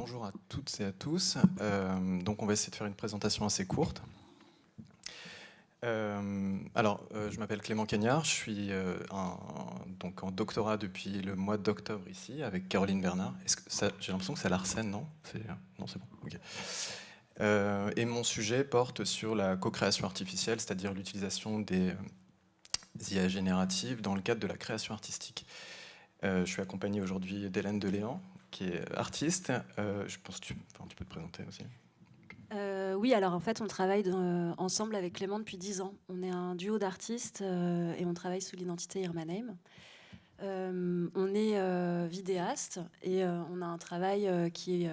bonjour à toutes et à tous. Donc on va essayer de faire une présentation assez courte. Je m'appelle Clément Cagnard, je suis donc en doctorat depuis le mois d'octobre ici avec Caroline Bernard. J'ai l'impression que c'est à l'Arsène, non? Non, c'est bon. Ok. Et mon sujet porte sur la co-création artificielle, c'est-à-dire l'utilisation des IA génératives dans le cadre de la création artistique. Je suis accompagné aujourd'hui d'Hélène Deléan, qui est artiste. Je pense que tu peux te présenter aussi. Oui, alors en fait, on travaille ensemble avec Clément depuis 10 ans. On est un duo d'artistes et on travaille sous l'identité Irma Name. On est vidéaste et on a un travail qui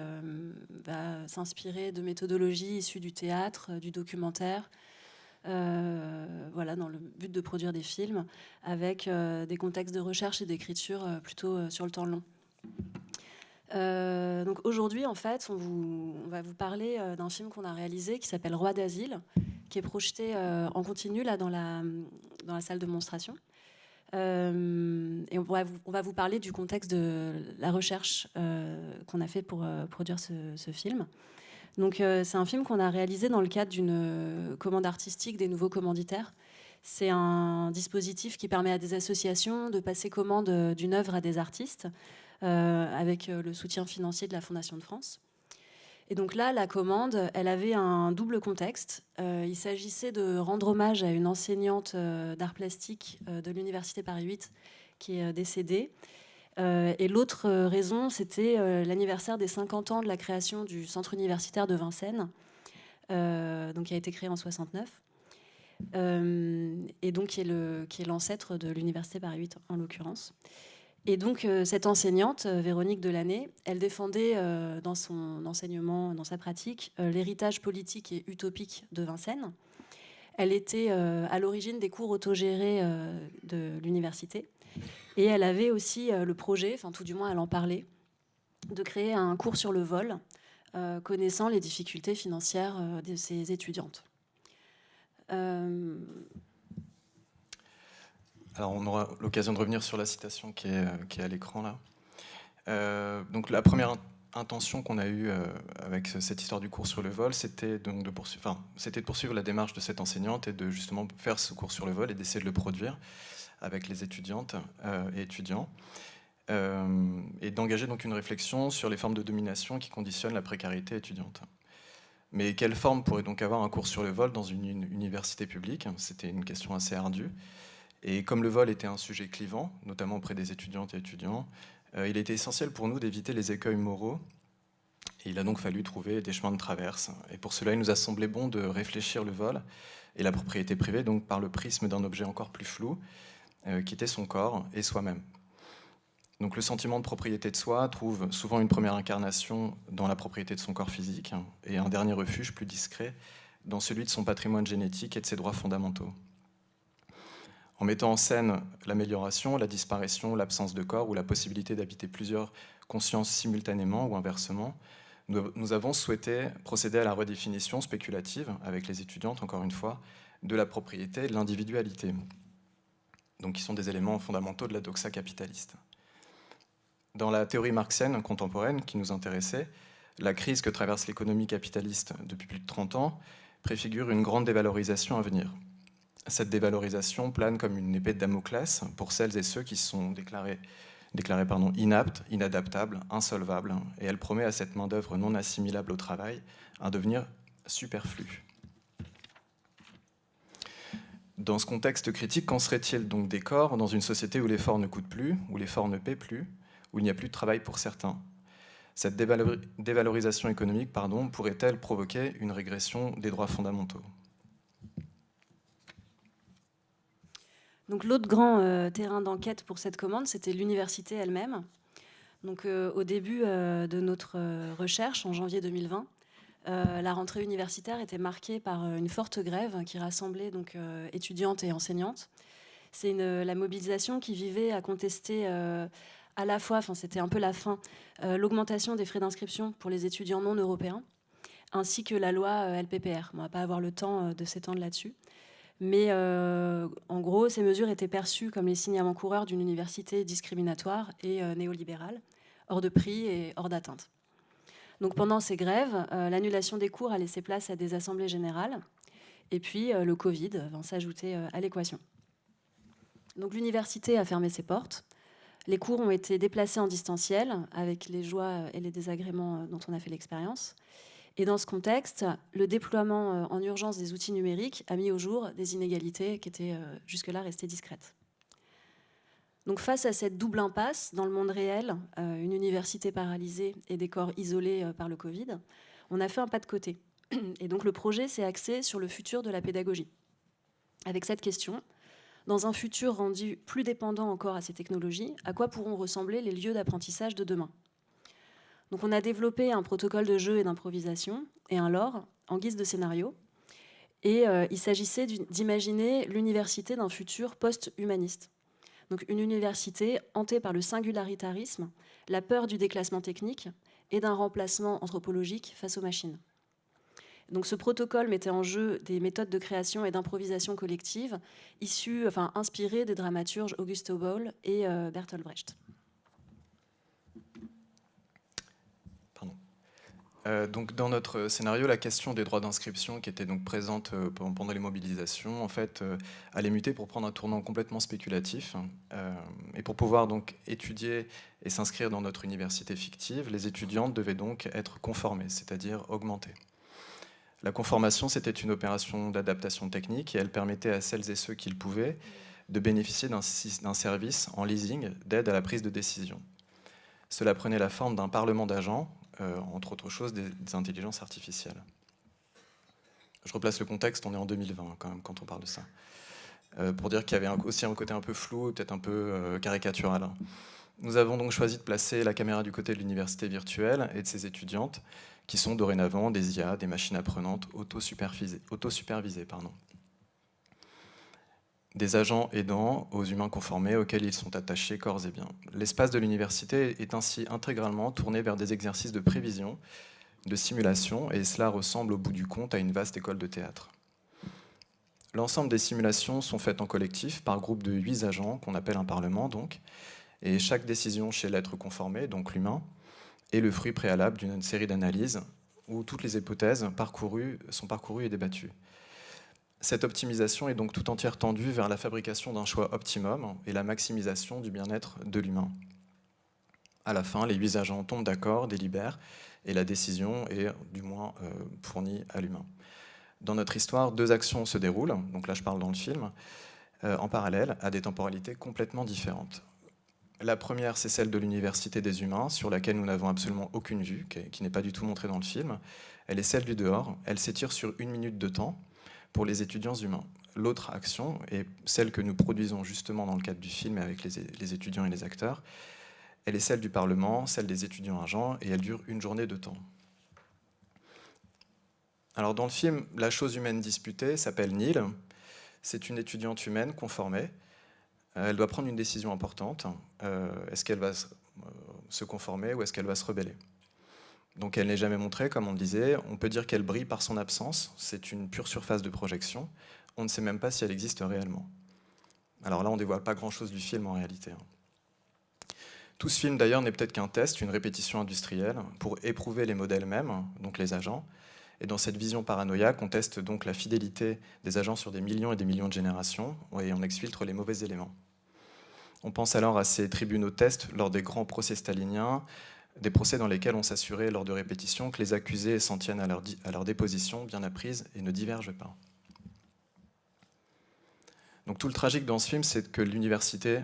va s'inspirer de méthodologies issues du théâtre, du documentaire, voilà, dans le but de produire des films avec des contextes de recherche et d'écriture plutôt sur le temps long. Donc aujourd'hui, en fait, on va vous parler d'un film qu'on a réalisé qui s'appelle Roi d'asile, qui est projeté en continu là dans la salle de monstration. Et on va vous parler du contexte de la recherche qu'on a fait pour produire ce film. Donc c'est un film qu'on a réalisé dans le cadre d'une commande artistique des nouveaux commanditaires. C'est un dispositif qui permet à des associations de passer commande d'une œuvre à des artistes avec le soutien financier de la Fondation de France. Et donc là, la commande, elle avait un double contexte. Il s'agissait de rendre hommage à une enseignante d'art plastique de l'Université Paris 8 qui est décédée. Et l'autre raison, c'était l'anniversaire des 50 ans de la création du Centre universitaire de Vincennes, donc qui a été créé en 69. Et donc qui est l'ancêtre de l'Université Paris 8 en l'occurrence. Et donc cette enseignante, Véronique Delaney, elle défendait dans son enseignement, dans sa pratique, l'héritage politique et utopique de Vincennes. Elle était à l'origine des cours autogérés de l'université. Et elle avait aussi le projet, enfin tout du moins elle en parlait, de créer un cours sur le vol, connaissant les difficultés financières de ses étudiantes. Alors on aura l'occasion de revenir sur la citation qui est à l'écran là. Donc la première intention qu'on a eue avec cette histoire du cours sur le vol, c'était de poursuivre la démarche de cette enseignante et de justement faire ce cours sur le vol et d'essayer de le produire avec les étudiantes et étudiants. Et d'engager donc une réflexion sur les formes de domination qui conditionnent la précarité étudiante. Mais quelle forme pourrait donc avoir un cours sur le vol dans une université publique? C'était une question assez ardue. Et comme le vol était un sujet clivant, notamment auprès des étudiantes et étudiants, il était essentiel pour nous d'éviter les écueils moraux. Et il a donc fallu trouver des chemins de traverse. Et pour cela, il nous a semblé bon de réfléchir le vol et la propriété privée donc par le prisme d'un objet encore plus flou, qui était son corps et soi-même. Donc le sentiment de propriété de soi trouve souvent une première incarnation dans la propriété de son corps physique et un dernier refuge plus discret dans celui de son patrimoine génétique et de ses droits fondamentaux. En mettant en scène l'amélioration, la disparition, l'absence de corps ou la possibilité d'habiter plusieurs consciences simultanément ou inversement, nous avons souhaité procéder à la redéfinition spéculative, avec les étudiantes encore une fois, de la propriété et de l'individualité, donc qui sont des éléments fondamentaux de la doxa capitaliste. Dans la théorie marxienne contemporaine qui nous intéressait, la crise que traverse l'économie capitaliste depuis plus de 30 ans préfigure une grande dévalorisation à venir. Cette dévalorisation plane comme une épée de Damoclès pour celles et ceux qui se sont déclarés inaptes, inadaptables, insolvables, et elle promet à cette main-d'œuvre non assimilable au travail un devenir superflu. Dans ce contexte critique, qu'en serait-il donc des corps dans une société où l'effort ne coûte plus, où l'effort ne paie plus, où il n'y a plus de travail pour certains? Cette dévalorisation économique pourrait-elle provoquer une régression des droits fondamentaux? Donc l'autre grand terrain d'enquête pour cette commande, c'était l'université elle-même. Donc au début de notre recherche, en janvier 2020, la rentrée universitaire était marquée par une forte grève qui rassemblait donc étudiantes et enseignantes. C'est la mobilisation qui vivait à contester à la fois, enfin c'était un peu la fin, l'augmentation des frais d'inscription pour les étudiants non européens, ainsi que la loi LPPR. On ne va pas avoir le temps de s'étendre là-dessus. Mais en gros, ces mesures étaient perçues comme les signes avant-coureurs d'une université discriminatoire et néolibérale, hors de prix et hors d'atteinte. Donc pendant ces grèves, l'annulation des cours a laissé place à des assemblées générales. Et puis le Covid vint s'ajouter à l'équation. Donc l'université a fermé ses portes. Les cours ont été déplacés en distanciel, avec les joies et les désagréments dont on a fait l'expérience. Et dans ce contexte, le déploiement en urgence des outils numériques a mis au jour des inégalités qui étaient jusque-là restées discrètes. Donc face à cette double impasse dans le monde réel, une université paralysée et des corps isolés par le Covid, on a fait un pas de côté. Et donc le projet s'est axé sur le futur de la pédagogie. Avec cette question, dans un futur rendu plus dépendant encore à ces technologies, à quoi pourront ressembler les lieux d'apprentissage de demain ? Donc on a développé un protocole de jeu et d'improvisation et un lore en guise de scénario. Et il s'agissait d'imaginer l'université d'un futur post-humaniste. Donc une université hantée par le singularitarisme, la peur du déclassement technique et d'un remplacement anthropologique face aux machines. Donc ce protocole mettait en jeu des méthodes de création et d'improvisation collective inspirées des dramaturges Augusto Boal et Bertolt Brecht. Donc dans notre scénario, la question des droits d'inscription qui était donc présente pendant les mobilisations, en fait, allait muter pour prendre un tournant complètement spéculatif. Et pour pouvoir donc étudier et s'inscrire dans notre université fictive, les étudiantes devaient donc être conformées, c'est-à-dire augmentées. La conformation, c'était une opération d'adaptation technique et elle permettait à celles et ceux qui le pouvaient de bénéficier d'un service en leasing d'aide à la prise de décision. Cela prenait la forme d'un parlement d'agents, entre autres choses des intelligences artificielles. Je replace le contexte, on est en 2020 quand même quand on parle de ça. Pour dire qu'il y avait aussi un côté un peu flou, peut-être un peu caricatural. Nous avons donc choisi de placer la caméra du côté de l'université virtuelle et de ses étudiantes, qui sont dorénavant des IA, des machines apprenantes autosupervisées. Des agents aidants aux humains conformés auxquels ils sont attachés corps et biens. L'espace de l'université est ainsi intégralement tourné vers des exercices de prévision, de simulation, et cela ressemble au bout du compte à une vaste école de théâtre. L'ensemble des simulations sont faites en collectif par groupe de 8 agents, qu'on appelle un parlement donc, et chaque décision chez l'être conformé, donc l'humain, est le fruit préalable d'une série d'analyses où toutes les hypothèses sont parcourues et débattues. Cette optimisation est donc tout entière tendue vers la fabrication d'un choix optimum et la maximisation du bien-être de l'humain. À la fin, les 8 agents tombent d'accord, délibèrent, et la décision est du moins fournie à l'humain. Dans notre histoire, 2 actions se déroulent, donc là je parle dans le film, en parallèle, à des temporalités complètement différentes. La première, c'est celle de l'université des humains, sur laquelle nous n'avons absolument aucune vue, qui n'est pas du tout montrée dans le film. Elle est celle du dehors, elle s'étire sur 1 minute de temps, pour les étudiants humains. L'autre action est celle que nous produisons justement dans le cadre du film avec les étudiants et les acteurs. Elle est celle du Parlement, celle des étudiants agents, et elle dure 1 journée de temps. Alors dans le film, la chose humaine disputée s'appelle Neil. C'est une étudiante humaine conformée. Elle doit prendre une décision importante. Est-ce qu'elle va se conformer ou est-ce qu'elle va se rebeller ? Donc elle n'est jamais montrée, comme on le disait. On peut dire qu'elle brille par son absence. C'est une pure surface de projection. On ne sait même pas si elle existe réellement. Alors là, on ne dévoile pas grand-chose du film en réalité. Tout ce film, d'ailleurs, n'est peut-être qu'un test, une répétition industrielle, pour éprouver les modèles mêmes, donc les agents. Et dans cette vision paranoïaque, on teste donc la fidélité des agents sur des millions et des millions de générations, et on exfiltre les mauvais éléments. On pense alors à ces tribunaux tests lors des grands procès staliniens, des procès dans lesquels on s'assurait lors de répétitions que les accusés s'en tiennent à leur déposition bien apprise et ne divergent pas. Donc tout le tragique dans ce film, c'est que l'université,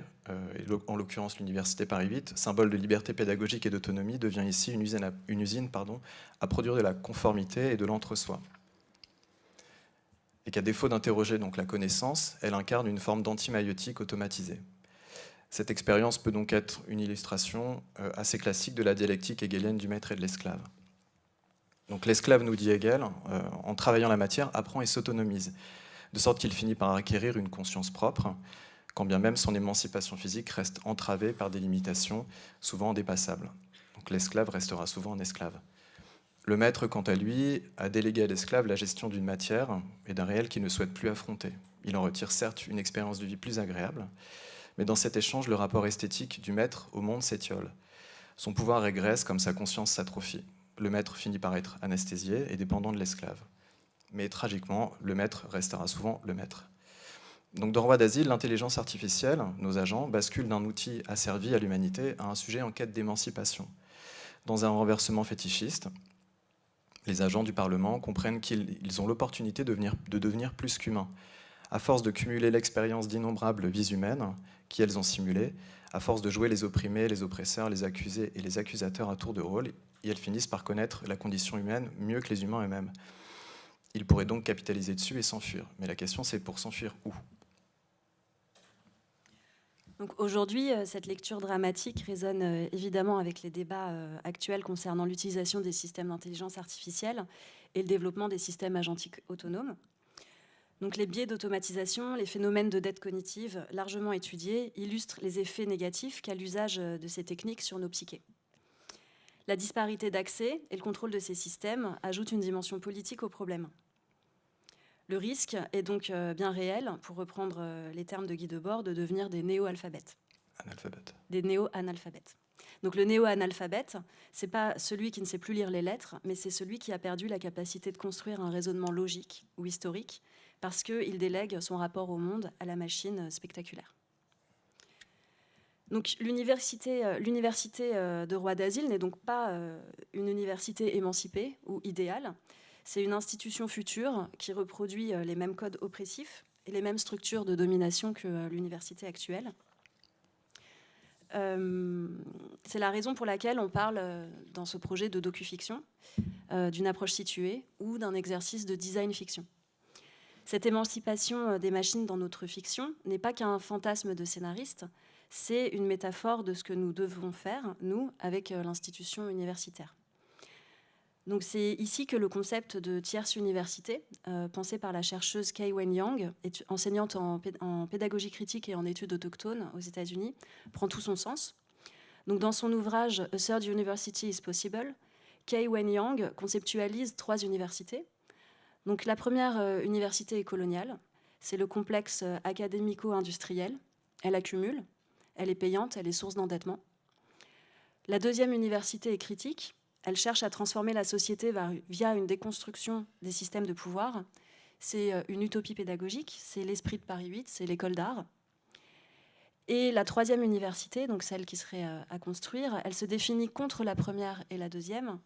en l'occurrence l'université Paris 8, symbole de liberté pédagogique et d'autonomie, devient ici une usine à produire de la conformité et de l'entre-soi. Et qu'à défaut d'interroger donc la connaissance, elle incarne une forme d'antimaïotique automatisée. Cette expérience peut donc être une illustration assez classique de la dialectique hegelienne du maître et de l'esclave. Donc l'esclave, nous dit Hegel, en travaillant la matière, apprend et s'autonomise, de sorte qu'il finit par acquérir une conscience propre, quand bien même son émancipation physique reste entravée par des limitations souvent indépassables. Donc l'esclave restera souvent un esclave. Le maître, quant à lui, a délégué à l'esclave la gestion d'une matière et d'un réel qu'il ne souhaite plus affronter. Il en retire certes une expérience de vie plus agréable, mais dans cet échange, le rapport esthétique du maître au monde s'étiole. Son pouvoir régresse comme sa conscience s'atrophie. le maître finit par être anesthésié et dépendant de l'esclave. Mais tragiquement, le maître restera souvent le maître. Donc dans Roi d'Asile, l'intelligence artificielle, nos agents, basculent d'un outil asservi à l'humanité à un sujet en quête d'émancipation. Dans un renversement fétichiste, les agents du Parlement comprennent qu'ils ont l'opportunité de devenir plus qu'humains. À force de cumuler l'expérience d'innombrables vies humaines qu'elles ont simulées, à force de jouer les opprimés, les oppresseurs, les accusés et les accusateurs à tour de rôle, et elles finissent par connaître la condition humaine mieux que les humains eux-mêmes. Ils pourraient donc capitaliser dessus et s'enfuir. Mais la question, c'est pour s'enfuir où ? Donc aujourd'hui, cette lecture dramatique résonne évidemment avec les débats actuels concernant l'utilisation des systèmes d'intelligence artificielle et le développement des systèmes agentiques autonomes. Donc les biais d'automatisation, les phénomènes de dette cognitive largement étudiés illustrent les effets négatifs qu'a l'usage de ces techniques sur nos psychés. La disparité d'accès et le contrôle de ces systèmes ajoutent une dimension politique au problème. Le risque est donc bien réel, pour reprendre les termes de Guy Debord, de devenir des néo-alphabètes. Des néo-analphabètes. Donc le néo-analphabète, ce n'est pas celui qui ne sait plus lire les lettres, mais c'est celui qui a perdu la capacité de construire un raisonnement logique ou historique, parce qu'il délègue son rapport au monde à la machine spectaculaire. Donc l'université de Roi d'Asile n'est donc pas une université émancipée ou idéale. C'est une institution future qui reproduit les mêmes codes oppressifs et les mêmes structures de domination que l'université actuelle. C'est la raison pour laquelle on parle dans ce projet de docu-fiction d'une approche située ou d'un exercice de design fiction. Cette émancipation des machines dans notre fiction n'est pas qu'un fantasme de scénariste, c'est une métaphore de ce que nous devons faire, nous, avec l'institution universitaire. Donc c'est ici que le concept de tierce université, pensé par la chercheuse Kei-Wen Yang, enseignante en pédagogie critique et en études autochtones aux États-Unis, prend tout son sens. Donc dans son ouvrage A Third University is Possible, Kei-Wen Yang conceptualise 3 universités. Donc la première université est coloniale, c'est le complexe académico-industriel. Elle accumule, elle est payante, elle est source d'endettement. La deuxième université est critique. Elle cherche à transformer la société via une déconstruction des systèmes de pouvoir. C'est une utopie pédagogique, c'est l'esprit de Paris 8, c'est l'école d'art. Et la troisième université, donc celle qui serait à construire, elle se définit contre la première et la deuxième,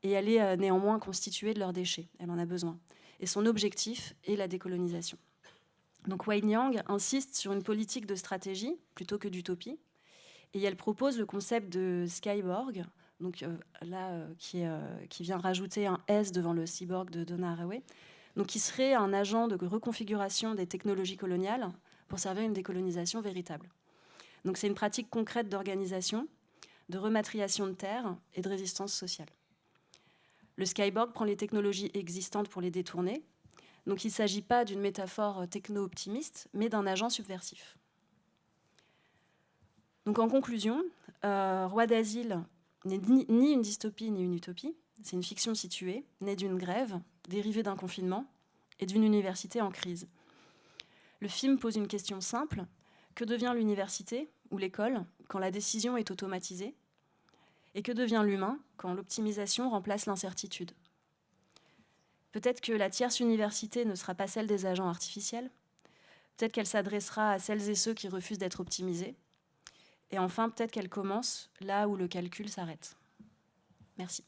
et elle est néanmoins constituée de leurs déchets, elle en a besoin. Et son objectif est la décolonisation. Donc Wei Yang insiste sur une politique de stratégie plutôt que d'utopie, et elle propose le concept de Skyborg, donc qui vient rajouter un S devant le cyborg de Donna Haraway, donc qui serait un agent de reconfiguration des technologies coloniales pour servir une décolonisation véritable. Donc c'est une pratique concrète d'organisation, de rematriation de terre et de résistance sociale. Le Skyborg prend les technologies existantes pour les détourner, donc il ne s'agit pas d'une métaphore techno-optimiste, mais d'un agent subversif. Donc en conclusion, Roi d'Asile n'est ni une dystopie ni une utopie, c'est une fiction située, née d'une grève, dérivée d'un confinement et d'une université en crise. Le film pose une question simple, que devient l'université ou l'école quand la décision est automatisée? Et que devient l'humain quand l'optimisation remplace l'incertitude? Peut-être que la tierce université ne sera pas celle des agents artificiels, peut-être qu'elle s'adressera à celles et ceux qui refusent d'être optimisés, et enfin, peut-être qu'elle commence là où le calcul s'arrête. Merci.